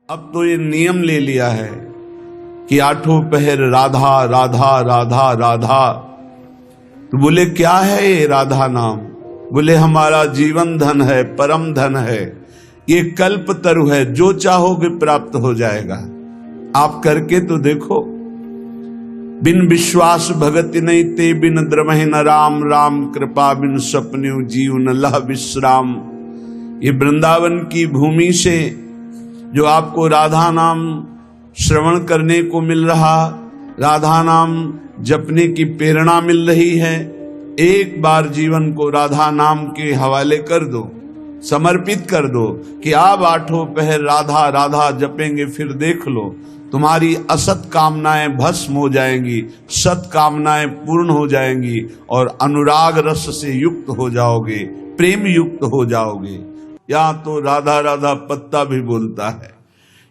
अब तो ये नियम ले लिया है कि आठों पहर राधा राधा राधा राधा। तो बोले क्या है ये राधा नाम? बोले हमारा जीवन धन है, परम धन है, ये कल्प तरु है, जो चाहोगे प्राप्त हो जाएगा। आप करके तो देखो। बिन विश्वास भगति नहीं ते बिन द्रमहि न राम, राम कृपा बिन सपन्यु जीव न लह विश्राम। ये वृंदावन की भूमि से जो आपको राधा नाम श्रवण करने को मिल रहा, राधा नाम जपने की प्रेरणा मिल रही है, एक बार जीवन को राधा नाम के हवाले कर दो, समर्पित कर दो कि आप आठों पहर राधा राधा जपेंगे, फिर देख लो तुम्हारी असत कामनाएं भस्म हो जाएंगी, सत कामनाएं पूर्ण हो जाएंगी और अनुराग रस से युक्त हो जाओगे, प्रेम युक्त हो जाओगे। यहाँ तो राधा राधा पत्ता भी बोलता है,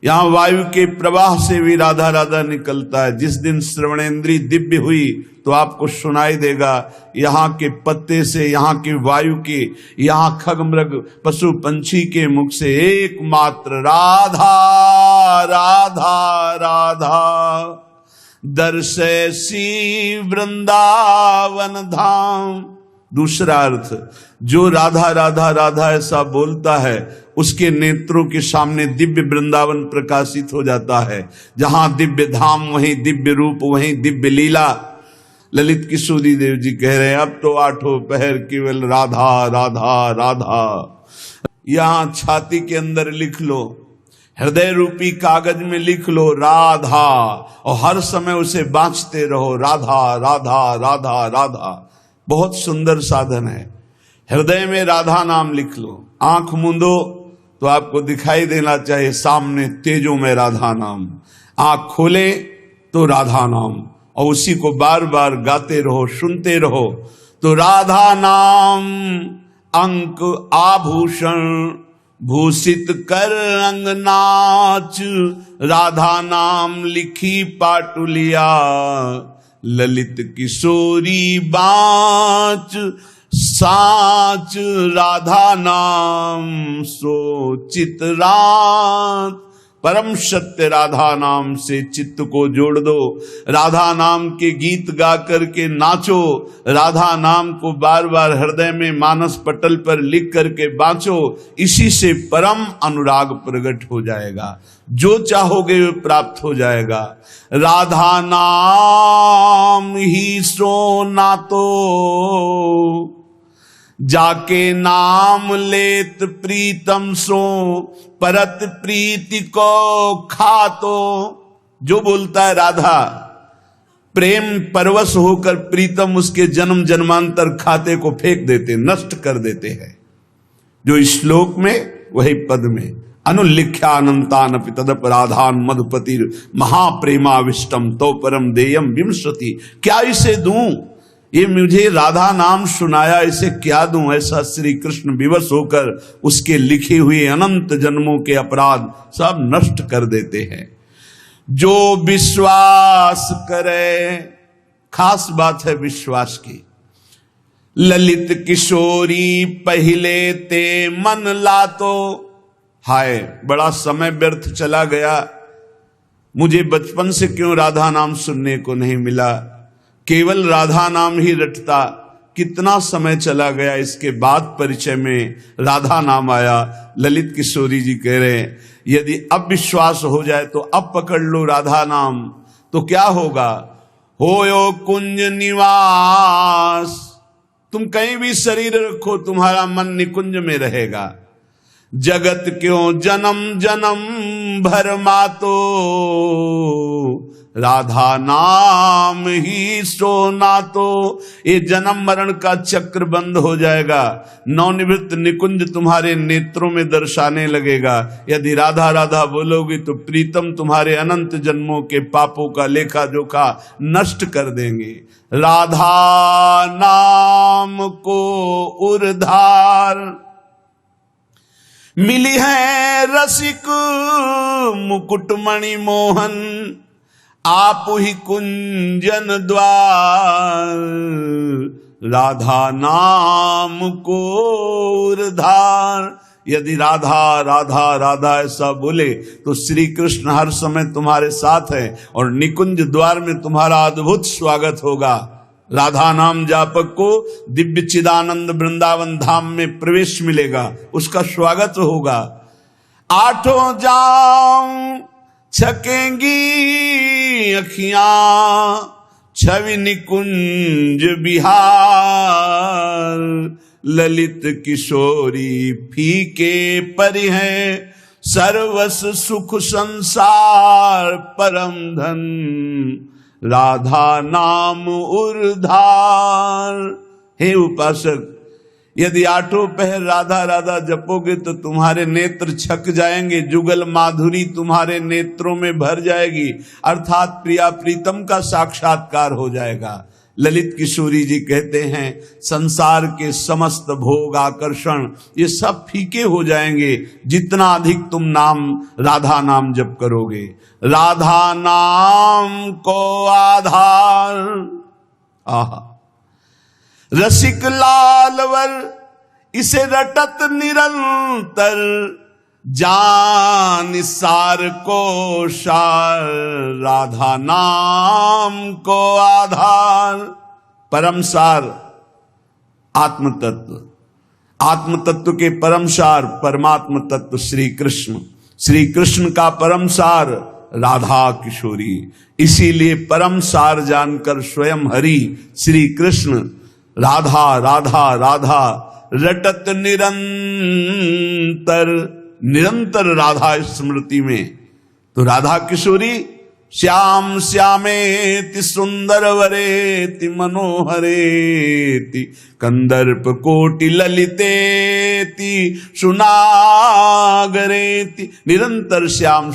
यहाँ वायु के प्रवाह से भी राधा राधा निकलता है। जिस दिन श्रवणेंद्री दिव्य हुई तो आपको सुनाई देगा यहाँ के पत्ते से, यहाँ के वायु के, यहाँ खग मृग पशु पंछी के मुख से एकमात्र राधा राधा राधा। दर्शैसी वृंदावन धाम। दूसरा अर्थ, जो राधा राधा राधा ऐसा बोलता है उसके नेत्रों के सामने दिव्य वृंदावन प्रकाशित हो जाता है। जहां दिव्य धाम वहीं दिव्य रूप, वहीं दिव्य लीला। ललित किशोरी देव जी कह रहे हैं अब तो आठों पहर केवल राधा राधा राधा। यहां छाती के अंदर लिख लो, हृदय रूपी कागज में लिख लो राधा, और हर समय उसे बांचते रहो, राधा राधा राधा राधा। बहुत सुंदर साधन है। हृदय में राधा नाम लिख लो, आंख मूंदो तो आपको दिखाई देना चाहिए सामने तेजों में राधा नाम, आंख खोले तो राधा नाम, और उसी को बार बार गाते रहो, सुनते रहो। तो राधा नाम अंक आभूषण भूषित कर अंगनाच, राधा नाम लिखी पाटुलिया, ललित किशोरी बाच साच, राधा नाम सो चितरात। परम सत्य राधा नाम से चित्त को जोड़ दो, राधा नाम के गीत गा करके नाचो, राधा नाम को बार बार हृदय में मानस पटल पर लिख करके बांचो। इसी से परम अनुराग प्रकट हो जाएगा, जो चाहोगे वो प्राप्त हो जाएगा। राधा नाम ही सो नातो, जाके नाम लेत प्रीतम सो, परत प्रीति को खातो। जो बोलता है राधा, प्रेम परवश होकर प्रीतम उसके जन्म जन्मांतर खाते को फेंक देते, नष्ट कर देते हैं। जो इस श्लोक में वही पद में, अनुल्लिख्यानंतान तदप राधान मधुपति महाप्रेमाविष्टम तो परम देयम विमसति। क्या इसे दूं? ये मुझे राधा नाम सुनाया, इसे क्या दूं? ऐसा श्री कृष्ण विवश होकर उसके लिखे हुए अनंत जन्मों के अपराध सब नष्ट कर देते हैं। जो विश्वास करे, खास बात है विश्वास की। ललित किशोरी पहले ते मन लातो। हाय बड़ा समय व्यर्थ चला गया, मुझे बचपन से क्यों राधा नाम सुनने को नहीं मिला, केवल राधा नाम ही रटता। कितना समय चला गया, इसके बाद परिचय में राधा नाम आया। ललित किशोरी जी कह रहे हैं यदि अब विश्वास हो जाए तो अब पकड़ लो राधा नाम, तो क्या होगा? होयो कुंज निवास। तुम कहीं भी शरीर रखो, तुम्हारा मन निकुंज में रहेगा। जगत क्यों जन्म जन्म भर मातो, राधा नाम ही सोना तो। ये जन्म मरण का चक्र बंद हो जाएगा, नवनिवृत्त निकुंज तुम्हारे नेत्रों में दर्शाने लगेगा। यदि राधा राधा बोलोगे तो प्रीतम तुम्हारे अनंत जन्मों के पापों का लेखा जोखा नष्ट कर देंगे। राधा नाम को उर्धार मिली है रसिक मुकुटमणि मोहन, आप ही कुंजन द्वार। राधा नाम को उर्धार, यदि राधा राधा राधा ऐसा बोले तो श्री कृष्ण हर समय तुम्हारे साथ है और निकुंज द्वार में तुम्हारा अद्भुत स्वागत होगा। राधा नाम जापक को दिव्य चिदानंद वृंदावन धाम में प्रवेश मिलेगा, उसका स्वागत होगा। आठों जाम छकेंगी अखियां छवि निकुंज बिहार, ललित किशोरी फीके परि हैं सर्वस सुख संसार परम धन, राधा नाम उर्धार। हे उपासक, यदि आठों पहर राधा राधा जपोगे तो तुम्हारे नेत्र छक जाएंगे, जुगल माधुरी तुम्हारे नेत्रों में भर जाएगी, अर्थात प्रिया प्रीतम का साक्षात्कार हो जाएगा। ललित किशोरी जी कहते हैं संसार के समस्त भोग आकर्षण ये सब फीके हो जाएंगे जितना अधिक तुम नाम राधा नाम जप करोगे। राधा नाम को आधार, आहा रसिक लालवर इसे रटत निरंतर, जान सार को सार राधा नाम को आधार। परम सार आत्म तत्व, आत्म तत्व के परम सार परमात्म तत्व श्री कृष्ण, श्री कृष्ण का परम सार राधा किशोरी। इसीलिए परम सार जानकर स्वयं हरि श्री कृष्ण राधा राधा राधा रटत निरंतर, निरंतर राधा स्मृति में। तो राधा किशोरी श्याम श्यामेति सुंदर वरेति मनोहरेति, कंदर्प कोटि ललितेति सुनागरेति। निरंतर श्याम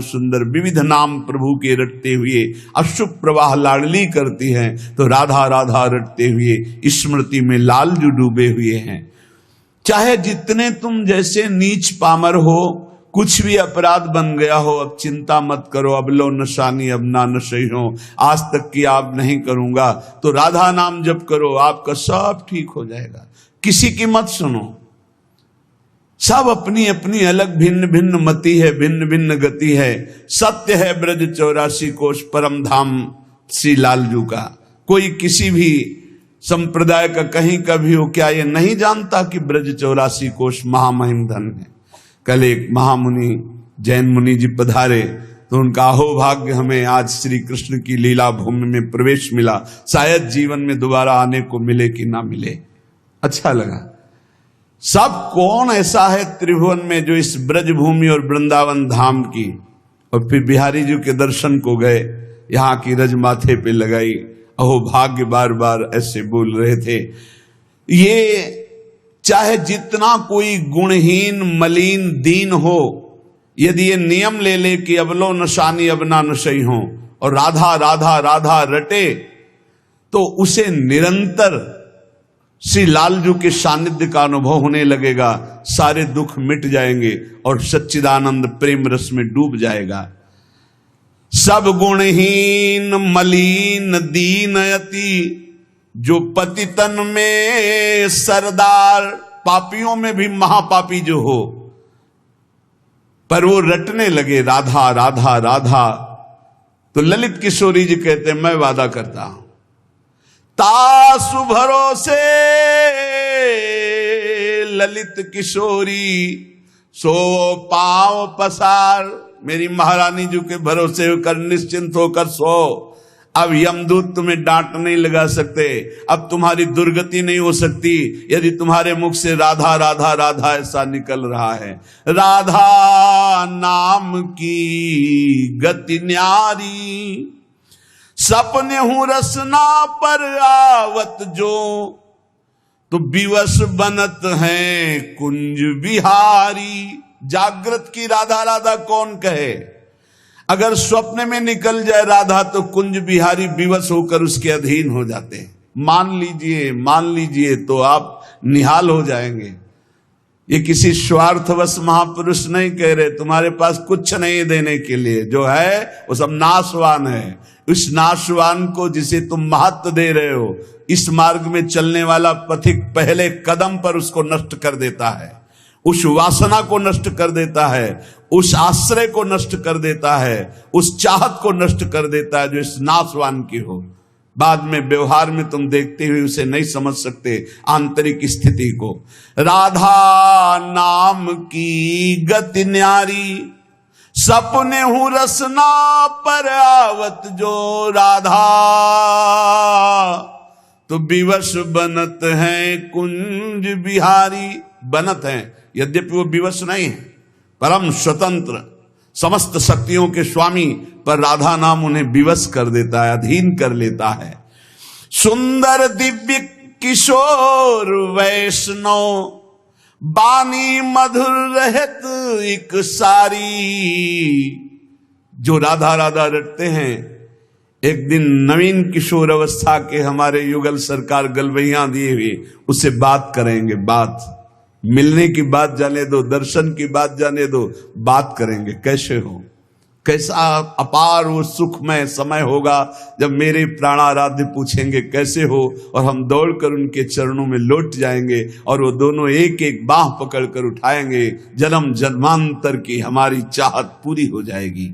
सुंदर विविध नाम प्रभु के रटते हुए अशुभ प्रवाह लाडली करती हैं, तो राधा राधा रटते हुए स्मृति में लालजू डूबे हुए हैं। चाहे जितने तुम जैसे नीच पामर हो, कुछ भी अपराध बन गया हो, अब चिंता मत करो, अब लो नशानी अब ना नशई हो, आज तक की आप नहीं करूंगा, तो राधा नाम जप करो, आपका सब ठीक हो जाएगा। किसी की मत सुनो, सब अपनी अपनी अलग भिन्न भिन्न मति है, भिन्न भिन्न गति है। सत्य है ब्रज 84 कोश परम धाम श्री लालजू का। कोई किसी भी संप्रदाय का कहीं का भी हो, क्या ये नहीं जानता कि ब्रज 84 कोश महामहिम धन है। कल एक महामुनि जैन मुनि जी पधारे तो उनका अहोभाग्य हमें आज श्री कृष्ण की लीला भूमि में प्रवेश मिला, शायद जीवन में दोबारा आने को मिले कि ना मिले। अच्छा लगा। सब कौन ऐसा है त्रिभुवन में जो इस ब्रज भूमि और वृंदावन धाम की, और फिर बिहारी जी के दर्शन को गए, यहाँ की रज माथे पे लगाई, अहोभाग्य बार बार ऐसे बोल रहे थे। ये चाहे जितना कोई गुणहीन मलिन दीन हो, यदि ये नियम ले ले कि अब लो नशानी अब ना नशई हो और राधा राधा राधा रटे, तो उसे निरंतर श्री लालजू के सानिध्य का अनुभव होने लगेगा, सारे दुख मिट जाएंगे और सच्चिदानंद प्रेम रस में डूब जाएगा। सब गुणहीन मलिन दीन यति, जो पतितन में सरदार, पापियों में भी महापापी जो हो, पर वो रटने लगे राधा राधा राधा, तो ललित किशोरी जी कहते मैं वादा करता हूं तासु भरोसे ललित किशोरी सो पांव पसार। मेरी महारानी जी के भरोसे होकर निश्चिंत होकर सो। अब यमदूत तुम्हें डांट नहीं लगा सकते, अब तुम्हारी दुर्गति नहीं हो सकती यदि तुम्हारे मुख से राधा राधा राधा ऐसा निकल रहा है। राधा नाम की गति न्यारी, सपने हूं रसना पर आवत जो, तो विवश बनत है कुंज बिहारी। जागृत की राधा राधा कौन कहे, अगर स्वप्न में निकल जाए राधा तो कुंज बिहारी विवश होकर उसके अधीन हो जाते हैं। मान लीजिए तो आप निहाल हो जाएंगे। ये किसी स्वार्थवश महापुरुष नहीं कह रहे, तुम्हारे पास कुछ नहीं देने के लिए, जो है वो सब नाशवान है। उस नाशवान को जिसे तुम महत्व दे रहे हो, इस मार्ग में चलने वाला पथिक पहले कदम पर उसको नष्ट कर देता है। उस वासना को नष्ट कर देता है, उस आश्रय को नष्ट कर देता है, उस चाहत को नष्ट कर देता है जो इस नाशवान की हो। बाद में व्यवहार में तुम देखते हुए उसे नहीं समझ सकते आंतरिक स्थिति को। राधा नाम की गति न्यारी, सपने हूं रसना पर आवत जो राधा, तो विवश बनत है कुंज बिहारी। बनत हैं, यद्यपि वो विवश नहीं है, परम स्वतंत्र समस्त शक्तियों के स्वामी, पर राधा नाम उन्हें विवश कर देता है, अधीन कर लेता है। सुंदर दिव्य किशोर वैष्णव, बानी मधुर रहत एक सारी। जो राधा राधा रटते हैं, एक दिन नवीन किशोर अवस्था के हमारे युगल सरकार गलवैया दिए हुए उससे बात करेंगे। बात मिलने की बात जाने दो, दर्शन की बात जाने दो, बात करेंगे कैसे हो, कैसा अपार वो सुखमय समय होगा जब मेरे प्राणाराध्य पूछेंगे कैसे हो, और हम दौड़कर उनके चरणों में लौट जाएंगे और वो दोनों एक एक बाह पकड़कर उठाएंगे। जन्म जन्मांतर की हमारी चाहत पूरी हो जाएगी।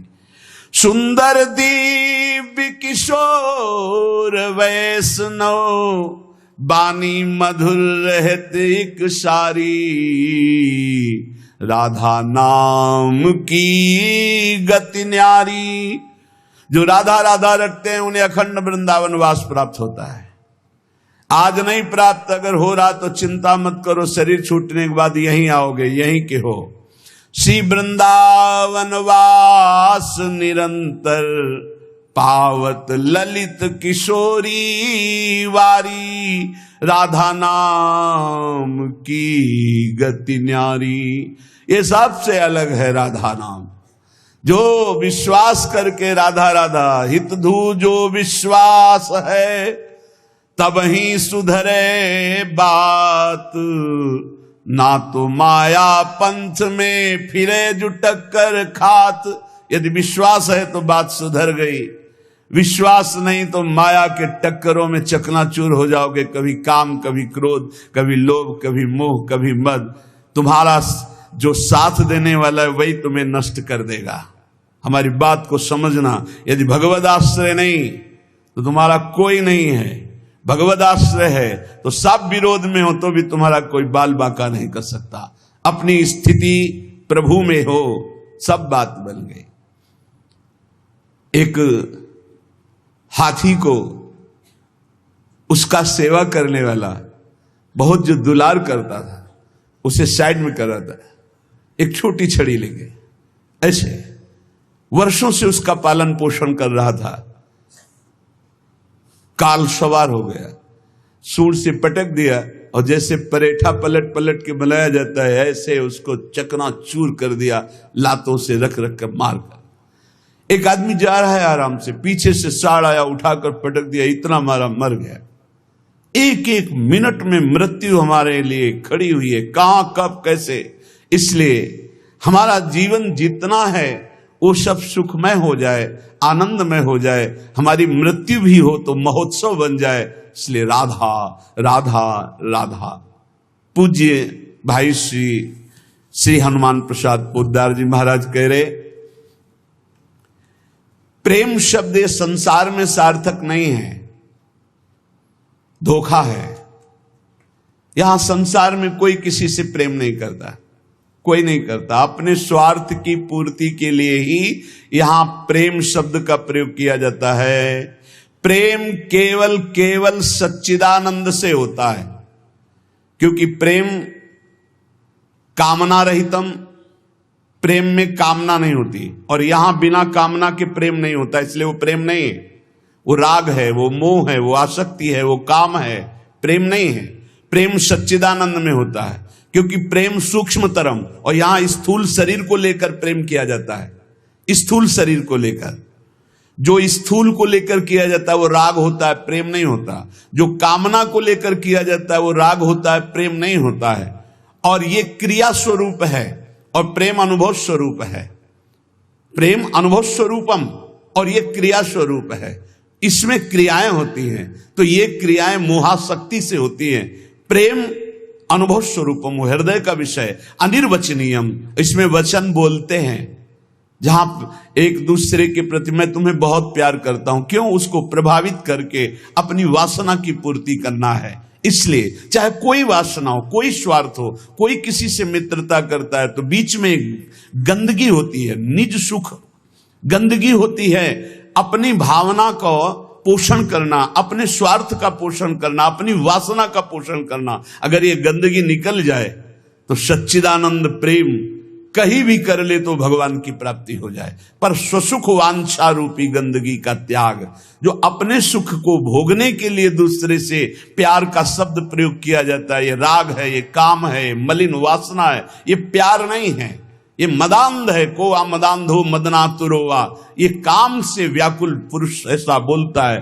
सुंदर दिव्य किशोर वैष्णव, बानी मधुर रहत एक सारी। राधा नाम की गति न्यारी। जो राधा राधा रखते हैं उन्हें अखंड वृंदावन वास प्राप्त होता है। आज नहीं प्राप्त, अगर हो रहा तो चिंता मत करो, शरीर छूटने के बाद यहीं आओगे, यहीं के हो। श्री वृंदावन वास निरंतर, पावत ललित किशोरी वारी। राधा नाम की गति न्यारी। ये सबसे अलग है राधा नाम। जो विश्वास करके राधा राधा हित धू जो विश्वास है, तब ही सुधरे बात। ना तो माया पंथ में फिरे जो टक्कर खात। यदि विश्वास है तो बात सुधर गई, विश्वास नहीं तो माया के टक्करों में चकनाचूर हो जाओगे। कभी काम, कभी क्रोध, कभी लोभ, कभी मोह, कभी मद। तुम्हारा जो साथ देने वाला है वही तुम्हें नष्ट कर देगा। हमारी बात को समझना। यदि भगवद आश्रय नहीं तो तुम्हारा कोई नहीं है, भगवद आश्रय है तो सब विरोध में हो तो भी तुम्हारा कोई बाल बाका नहीं कर सकता। अपनी स्थिति प्रभु में हो, सब बात बन गई। एक हाथी को उसका सेवा करने वाला बहुत जो दुलार करता था, उसे साइड में कर रहा था, एक छोटी छड़ी लेके ऐसे वर्षों से उसका पालन पोषण कर रहा था। काल सवार हो गया, सूंड से पटक दिया और जैसे परेठा पलट पलट के बनाया जाता है ऐसे उसको चकनाचूर कर दिया, लातों से रख रख कर मार कर। एक आदमी जा रहा है आराम से, पीछे से साड़ आया, उठाकर पटक दिया, इतना मारा, मर गया। एक एक मिनट में मृत्यु हमारे लिए खड़ी हुई है, कहां कब कैसे। इसलिए हमारा जीवन जितना है वो सब सुखमय हो जाए, आनंदमय हो जाए, हमारी मृत्यु भी हो तो महोत्सव बन जाए। इसलिए राधा राधा राधा। पूज्य भाई श्री हनुमान प्रसाद पोद्दार जी महाराज कह रहे, प्रेम शब्द ये संसार में सार्थक नहीं है, धोखा है। यहां संसार में कोई किसी से प्रेम नहीं करता, कोई नहीं करता। अपने स्वार्थ की पूर्ति के लिए ही यहां प्रेम शब्द का प्रयोग किया जाता है। प्रेम केवल केवल सच्चिदानंद से होता है, क्योंकि प्रेम कामना रहितम, प्रेम में कामना नहीं होती, और यहां बिना कामना के प्रेम नहीं होता, इसलिए वो प्रेम नहीं है। वो राग है, वो मोह है, वो आसक्ति है, वो काम है, प्रेम नहीं है। प्रेम सच्चिदानंद में होता है, क्योंकि प्रेम सूक्ष्मतरम, और यहां स्थूल शरीर को लेकर प्रेम किया जाता है। स्थूल शरीर को लेकर, जो स्थूल को लेकर किया जाता है वो राग होता है, प्रेम नहीं होता। जो कामना को लेकर किया जाता है वो राग होता है, प्रेम नहीं होता है। और ये क्रिया स्वरूप है और प्रेम अनुभव स्वरूप है। प्रेम अनुभव स्वरूपम और ये क्रिया स्वरूप है, इसमें क्रियाएं होती हैं। तो ये क्रियाएं मोहाशक्ति से होती हैं। प्रेम अनुभव स्वरूपम, हृदय का विषय, अनिर्वचनीयम, इसमें वचन बोलते हैं। जहां एक दूसरे के प्रति मैं तुम्हें बहुत प्यार करता हूं, क्यों? उसको प्रभावित करके अपनी वासना की पूर्ति करना है। इसलिए चाहे कोई वासना हो, कोई स्वार्थ हो, कोई किसी से मित्रता करता है तो बीच में गंदगी होती है, निज सुख, गंदगी होती है, अपनी भावना को पोषण करना, अपने स्वार्थ का पोषण करना, अपनी वासना का पोषण करना। अगर ये गंदगी निकल जाए तो सच्चिदानंद प्रेम कहीं भी कर ले तो भगवान की प्राप्ति हो जाए। पर स्वसुख वांछा रूपी गंदगी का त्याग, जो अपने सुख को भोगने के लिए दूसरे से प्यार का शब्द प्रयोग किया जाता है, ये राग है, ये काम है, ये मलिन वासना है, ये प्यार नहीं है, ये मदांध है। को आ मदांधो मदनातुरोवा, ये काम से व्याकुल पुरुष ऐसा बोलता है,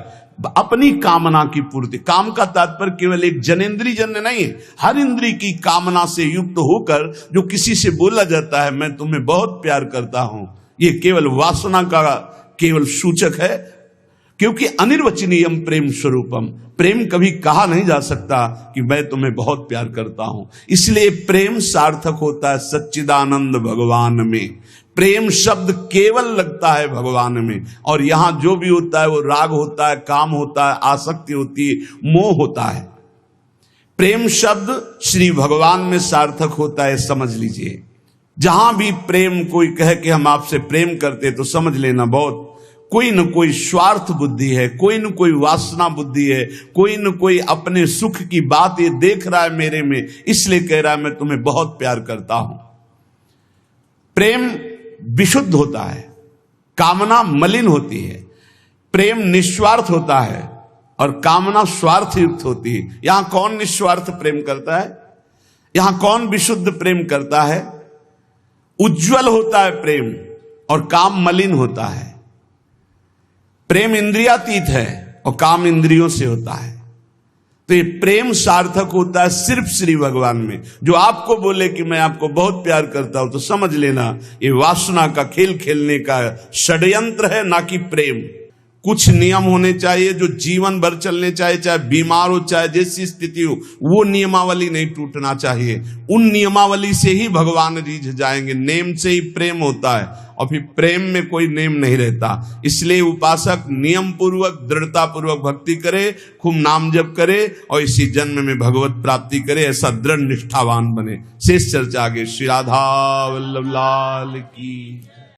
अपनी कामना की पूर्ति। काम का तात्पर्य केवल एक जनेंद्री जन्य नहीं है, हर इंद्री की कामना से युक्त होकर जो किसी से बोला जाता है मैं तुम्हें बहुत प्यार करता हूं, ये केवल वासना का केवल सूचक है। क्योंकि अनिर्वचनीयम प्रेम स्वरूपम, प्रेम कभी कहा नहीं जा सकता कि मैं तुम्हें बहुत प्यार करता हूं। इसलिए प्रेम सार्थक होता है सच्चिदानंद भगवान में। प्रेम शब्द केवल लगता है भगवान में, और यहां जो भी होता है वो राग होता है, काम होता है, आसक्ति होती है, मोह होता है। प्रेम शब्द श्री भगवान में सार्थक होता है, समझ लीजिए। जहां भी प्रेम कोई कहे कि हम आपसे प्रेम करते, तो समझ लेना बहुत कोई न कोई स्वार्थ बुद्धि है, कोई न कोई वासना बुद्धि है, कोई न कोई अपने सुख की बात ये देख रहा है मेरे में, इसलिए कह रहा है मैं तुम्हें बहुत प्यार करता हूं। प्रेम विशुद्ध होता है, कामना मलिन होती है। प्रेम निस्वार्थ होता है और कामना स्वार्थ युक्त होती है। यहां कौन निस्वार्थ प्रेम करता है? यहां कौन विशुद्ध प्रेम करता है? उज्जवल होता है प्रेम और काम मलिन होता है। प्रेम इंद्रियातीत है और काम इंद्रियों से होता है। तो ये प्रेम सार्थक होता है सिर्फ श्री भगवान में। जो आपको बोले कि मैं आपको बहुत प्यार करता हूं, तो समझ लेना ये वासना का खेल खेलने का षड्यंत्र है, ना कि प्रेम। कुछ नियम होने चाहिए जो जीवन भर चलने चाहिए, चाहे बीमार हो, चाहे जैसी स्थिति हो, वो नियमावली नहीं टूटना चाहिए। उन नियमावली से ही भगवान रीझ जाएंगे। नेम से ही प्रेम होता है, और फिर प्रेम में कोई नेम नहीं रहता। इसलिए उपासक नियम पूर्वक, दृढ़ता पूर्वक भक्ति करे, खूब नाम जप करे और इसी जन्म में भगवत प्राप्ति करे, ऐसा दृढ़ निष्ठावान बने। शेष चर्चा आगे। श्री राधा वल्लभ लाल की।